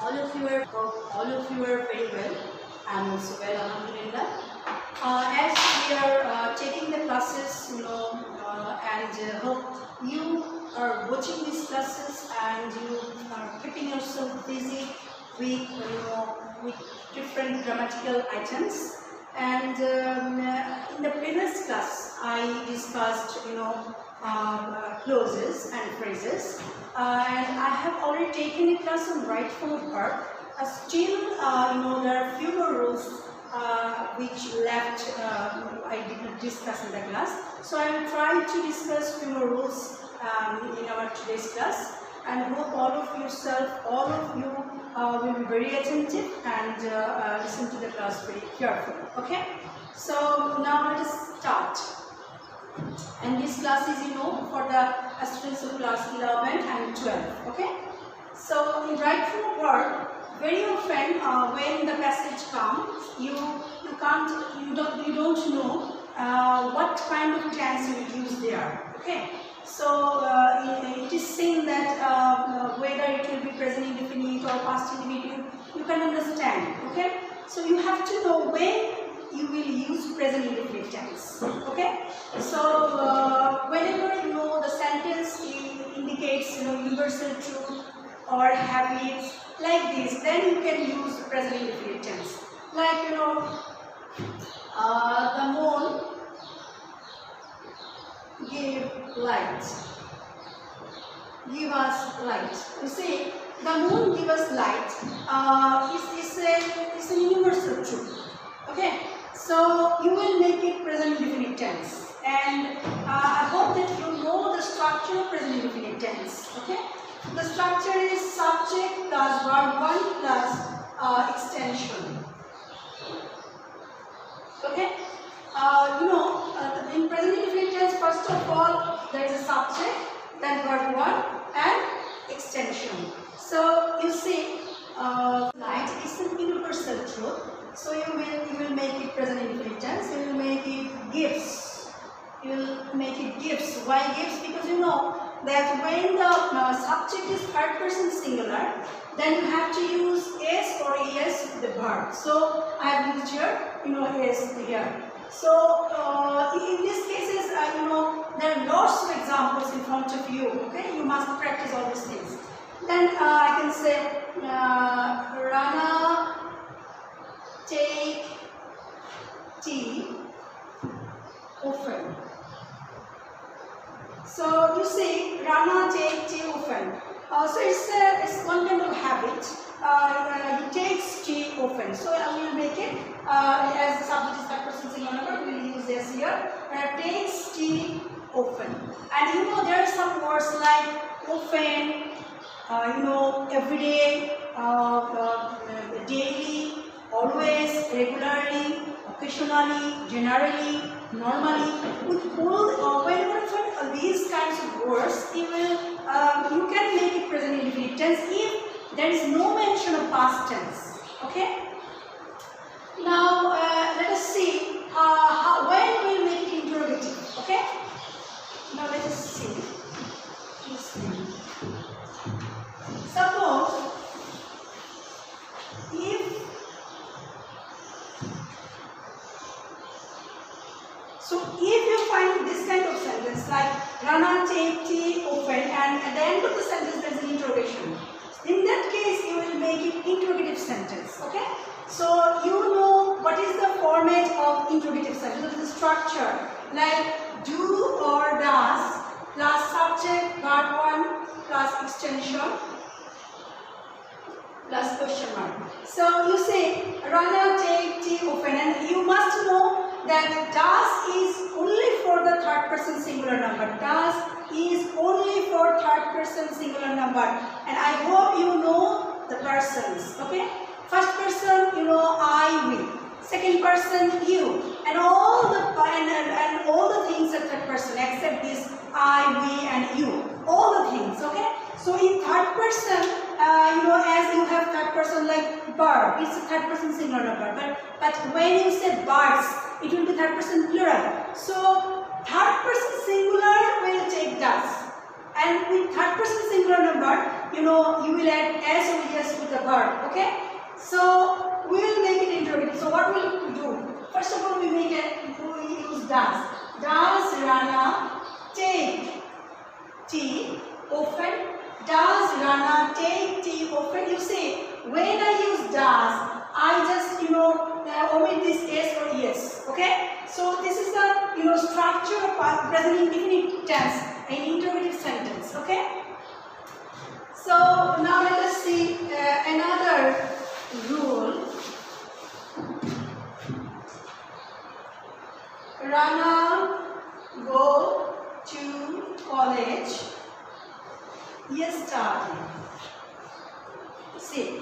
All of you are very well. I am also well, alhamdulillah. As we are taking the classes, and hope you are watching these classes and you are keeping yourself busy with with different grammatical items. And in the previous class, I discussed clauses and phrases, and I have already taken a class on right form verb. Still, there are few more rules which left I did not discuss in the class. So I will try to discuss few more rules in our today's class, and hope all of you will be very attentive and listen to the class very carefully. Okay? So now let us start. And this class is for the students of class 11 and 12. Okay? So in right form verb, very often when the passage comes, you don't know what kind of tense you will use there. Okay? So it is saying that whether it will be present indefinite or past indefinite, you can understand. Okay? So you have to know when you will use present indefinite tense. Okay? So whenever the sentence indicates universal truth or habits like this, then you can use present indefinite tense. Like the moon give light. Give us light. You see, the moon give us light. It's a universal truth. Okay. So you will make it present indefinite tense, and I hope that you know the structure of present indefinite tense. Okay, the structure is subject plus verb 1 plus extension. Okay, in present indefinite tense, first of all there is a subject, then verb 1 and extension. So you see, light is an universal truth. So you will make it present indefinite tense. You will make it gives. You will make it gives. Why gives? Because you know that when the subject is third person singular, then you have to use s or es with the verb. So I have used here, s here. So in these cases, there are lots of examples in front of you. Okay, you must practice all these things. Then I can say Rana take tea often. So you see, Rana take tea often. So it's one kind of habit. He takes tea often. So I will make it as the subject is third person singular number. We will use this here. Takes tea often. And there are some words like often, every day, daily, always, regularly, occasionally, generally, normally. With all, whenever you find these kinds of words, you can make it present indefinite tense if there is no mention of past tense. Okay. Now let us see when we will make it interrogative. Okay. Now let us see. Suppose if you find this kind of sentence like Rana take tea often, and at the end of the sentence there is an interrogation, in that case you will make it interrogative sentence. Okay, so you know what is the format of interrogative sentence, the structure, like do or does plus subject verb 1 plus extension plus question mark. So you say Rana take tea often, and you must know that does is only for the third person singular number. Does is only for third person singular number, and I hope you know the persons. Okay, first person I, we. Second person you, and all the things are third person except this I, we, and you. All the things. Okay. So in third person, as you have third person like bird, it's a third person singular number. But when you say birds, it will be third person plural. So third person singular will take does, and with third person singular number, you will add s or yes with the verb. Okay, so we will make it interrogative. So what will we do? First of all, we use does. Does Rana take tea often? Does Rana take tea often? You say, when I use does, I just omit this s or yes. Okay, so this is the structure of present indefinite tense in interrogative sentence. Okay, so now let us see another rule. Rana go to college yesterday. See,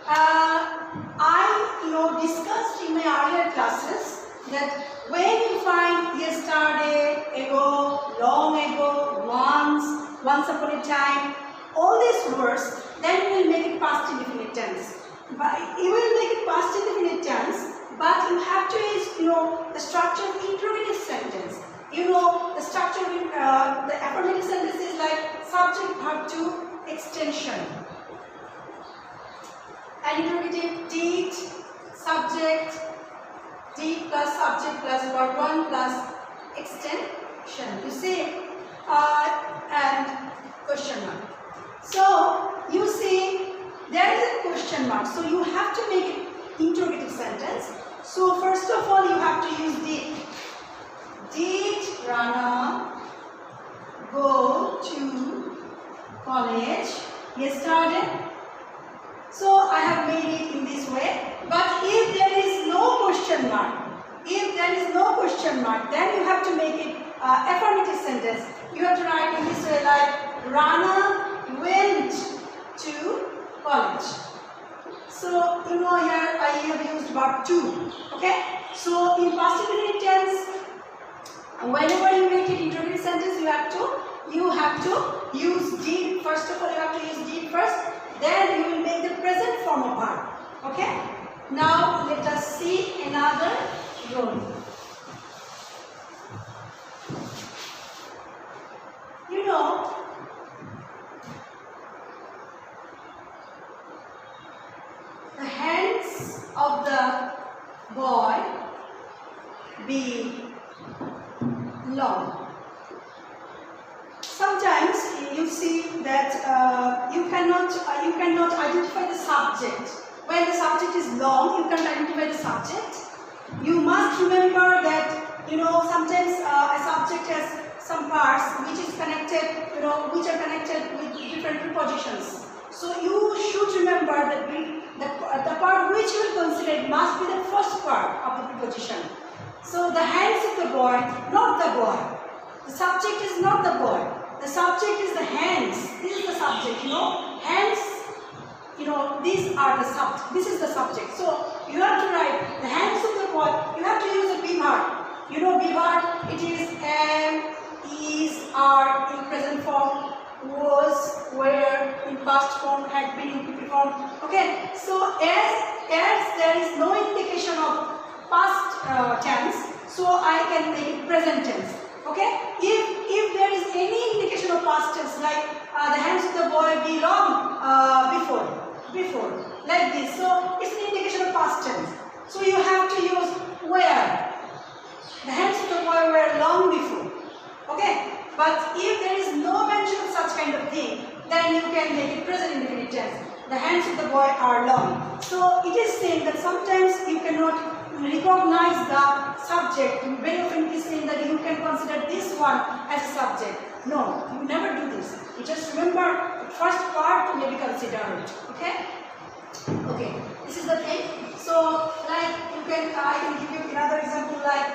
I discussed in my earlier classes that when you find yesterday, ago, long ago, once upon a time, all these words, then you will make it past indefinite tense. But you will make it past indefinite tense, but you have to use the structure of interrogative sentence. The structure of the affirmative sentence is like subject, verb to extension. And interrogative, did, subject, did plus subject plus verb 1 plus extension. You see, and question mark. So you see, there is a question mark. So you have to make it interrogative sentence. So first of all, you have to use did. Did Rana go to college yesterday? So I have made it in this way. But if there is no question mark, then you have to make it affirmative sentence. You have to write in this way like Rana went to college. So here I have used verb to. Okay. So in past indefinite tense, whenever you make it interrogative sentence, you have to use did. First of all, you have to use did first. Then you will make the present form of verb. Okay. Now let us see another rule. The hands of the boy be long. Sometimes you see that you cannot identify the subject. When the subject is long, you can't identify the subject. You must remember that sometimes a subject has some parts which is connected, which are connected with different prepositions. So you should remember that the part which you will consider must be the first part of the preposition. So the hands of the boy, not the boy. The subject is not the boy. The subject is the hands. This is the subject, hands. These are the subject. This is the subject. So you have to write the hands of the boy. You have to use a be verb. Be verb. It is am, is, are in present form, was, were in past form, had been in future form. Okay. So as there is no indication of past tense, so I can make it present tense. Okay. If there is any indication of past tense, like the hands of the boy be long before, like this, so it's an indication of past tense. So you have to use were. The hands of the boy were long before. Okay. But if there is no mention of such kind of thing, then you can make it present indefinite tense. The hands of the boy are long. So it is saying that sometimes you cannot recognize the subject. Very often it is saying that you can consider this one as a subject. No, you never do this. You just remember the first part may be considered. Okay? Okay. This is the thing. So like I can give you another example like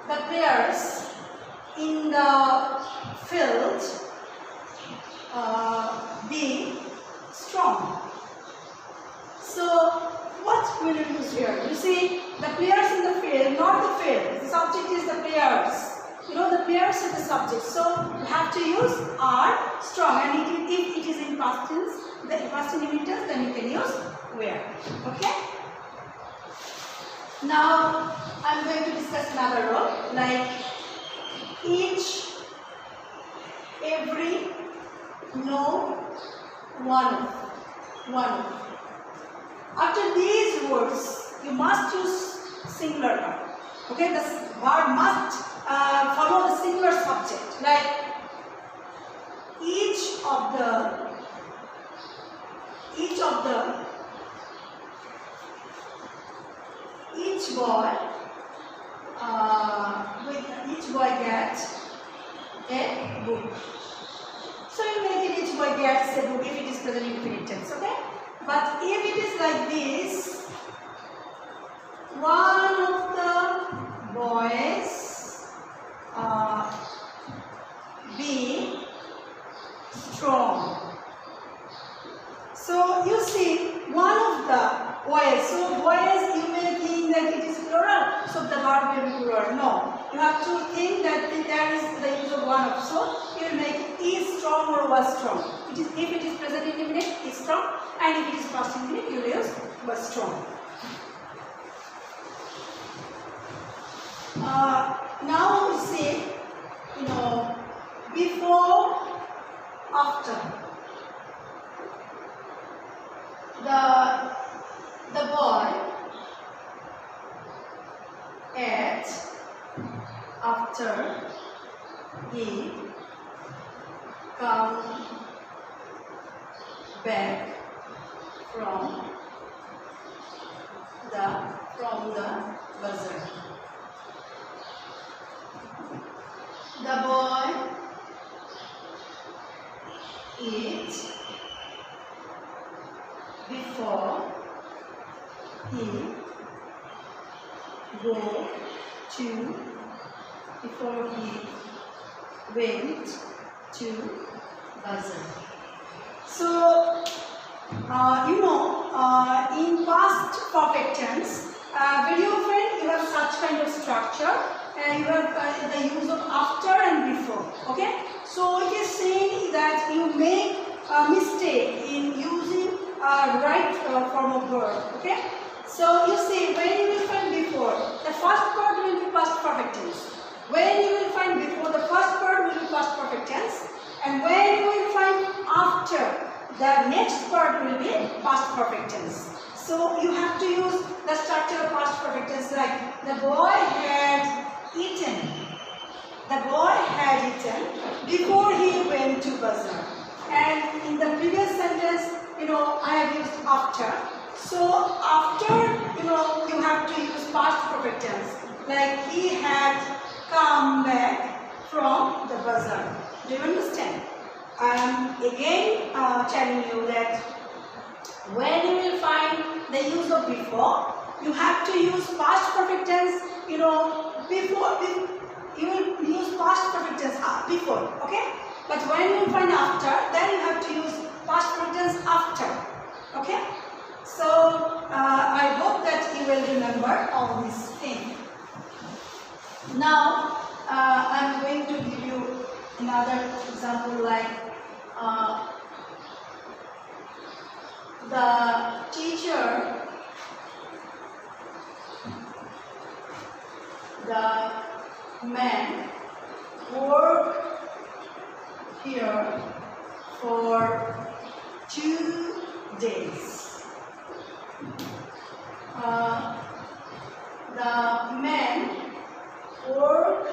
the players in the field be strong. So what will you use here? You see the players in the field, not the field. The subject is the players. The players are the subject. So you have to use are strong, and if it is in past tense, the past indefinite tense, then you can use were. Okay. Now I am going to discuss another rule like each every, no, one. After these words, you must use singular verb. Okay, the verb must follow the singular subject. Like each boy gets a book. So you make it each boy gets a book if it is present infinite tense, okay? But if it is like this, one of the boys be strong. So you see, one of the boys. So boys, you may think that it is plural, so the verb will be plural. No, you have to think that there is the use of one of. So you will make is strong or was strong. It is, if it is present indefinite, is strong, and if it is past indefinite, you will use was strong. Now we see, before, after. The boy ate after he come back from the bazaar. The boy eat before he went to bazaar. So in past perfect tense, very often you have such kind of structure, and you have the use of after and before. Okay, so it is saying that you make a mistake in using right form of verb. Okay, so you see, when you will find before, the first part will be past perfect tense. When you will find before, the first part will be past perfect tense, and when you will find after, the next part will be past perfect tense. So you have to use the structure of past perfect tense, like the boy had eaten. The boy had eaten before he went to bazaar. And in the previous sentence, I have used after. So after, you have to use past perfect tense. Like he had come back from the bazaar. Do you understand? I am again telling you that when you will find the use of before, you have to use past perfect tense. Before you will use past perfect tense before. Okay? But when you find after, then you have to use past perfect tense after. Okay? So I hope that you will remember all these things. Now I am going to give you another example, like the teacher, the man worked here for 2 days. The man worked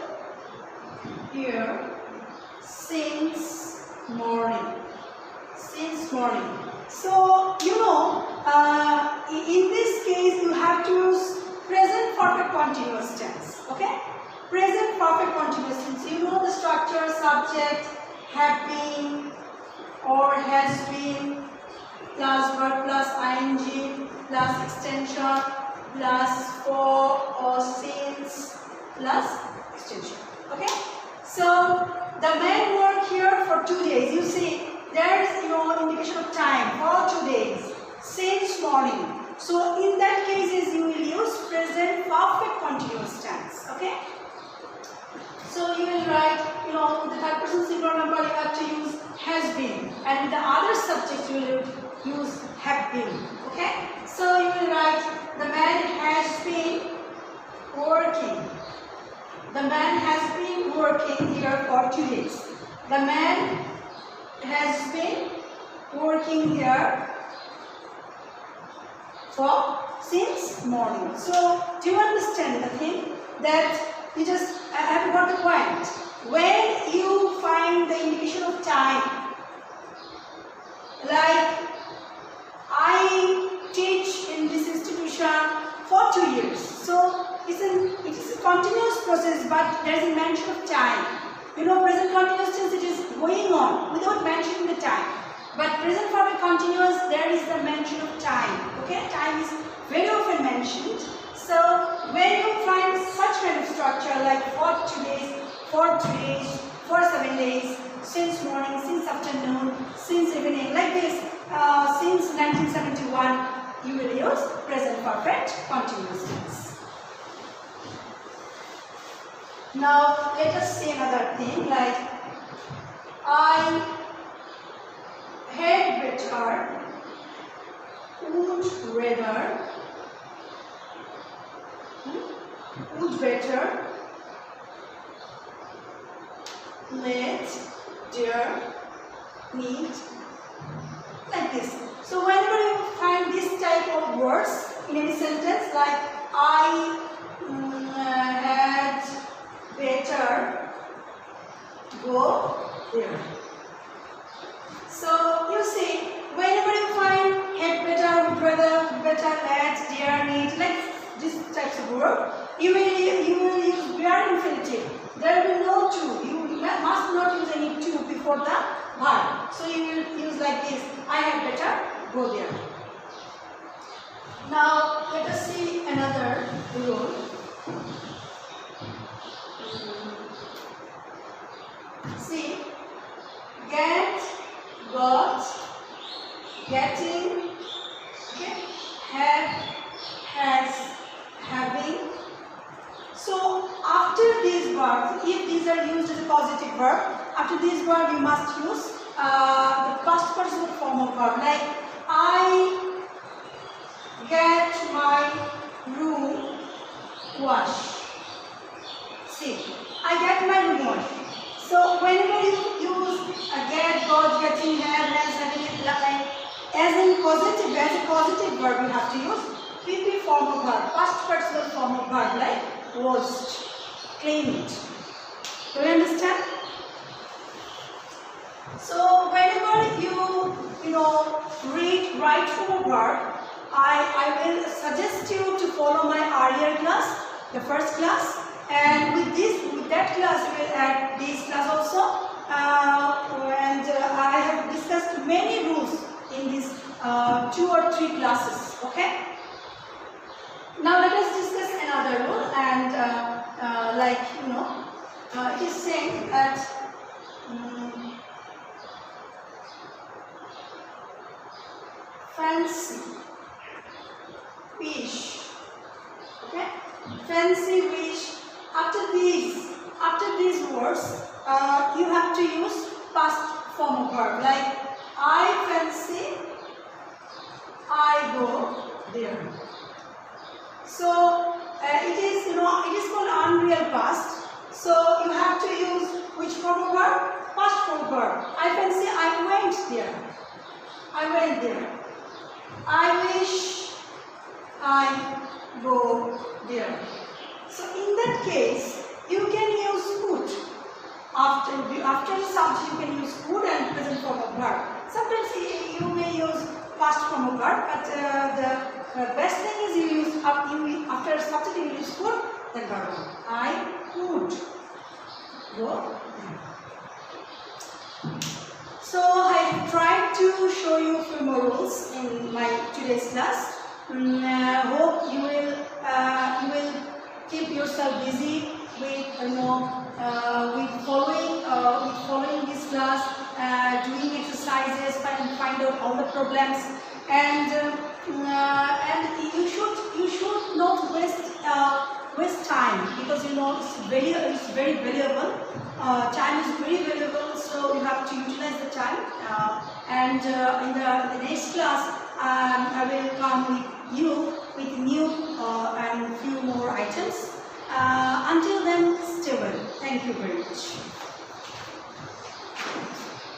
here since morning. So in this case you have to use present perfect continuous tense. Okay, present perfect continuous tense. The structure: subject, have been or has been, plus verb plus ing plus extension plus for or since plus extension. Okay, so the man worked here for 2 days. You see, there is indication of time for 2 days since morning. So in that cases you will use present perfect continuous tense. Okay, so you will write, with the third person singular number you have to use has been, and with the other subjects you will use have been. Okay, so you will write the man has been working. The man has been working here for 2 days. The man has been working here since morning. So do you understand the thing? That you just have got the point. When you find the indication of time, like I teach in this institution for 2 years, so it is a continuous process, but there is a mention of time. You know, present continuous tense, it is going on without mentioning the time. But present perfect continuous, there is the mention of time. Okay, time is very often mentioned. So when you find such kind of structure like for 2 days, for 3 days, for 7 days, since morning, since afternoon, since evening, like this, since 1971, you will use present perfect continuous tense. Now let us see another thing, like I had better, would better, let, dare, need, like this. So whenever you find this type of words in any sentence, like I had better go there. So you see, whenever you find had better, would rather, better, let, dare, need, like these types of words, you will use bare infinitive. There will be no to. You must not use any to before the verb. So you will use like this. I had better go there. Now let us see another rule. See, get, got, getting, okay, have, has, having. So after these verbs, if these are used as a positive verb, after this verb you must use the past participle form of verb, like I get my room washed. See, I get my room washed. So whenever you use get, got, getting, have, has, having, like as a positive verb you have to use PP form of verb, past participle form of verb, like washed, cleaned. Do you understand? So whenever you write from a verb, I will suggest you to follow my earlier class, the first class, and with that class we will add this class also. And I have discussed many rules in these 2 or 3 classes. Okay. Now let us discuss another rule, and it is saying that fancy wish. Okay, fancy wish. After these words, you have to use past form of verb, like I fancy I go there. So it is called unreal past. So you have to use which form of verb? Past form of verb. I fancy I went there. I went there. I wish I go there. So in that case, you can use would. After the subject, you can use would and present form of verb. Sometimes you may use past form of verb, but the best thing is you use after subject you use would, then verb. I would go there. So I tried to show you a few more rules in my today's class. Hope you will keep yourself busy with following this class, doing exercises, find out all the problems, and you should not waste time, because it's very valuable. Time is very valuable, so you have to utilize the time. In the next class, I will come with new and few more items. Until then, stay well. Thank you very much.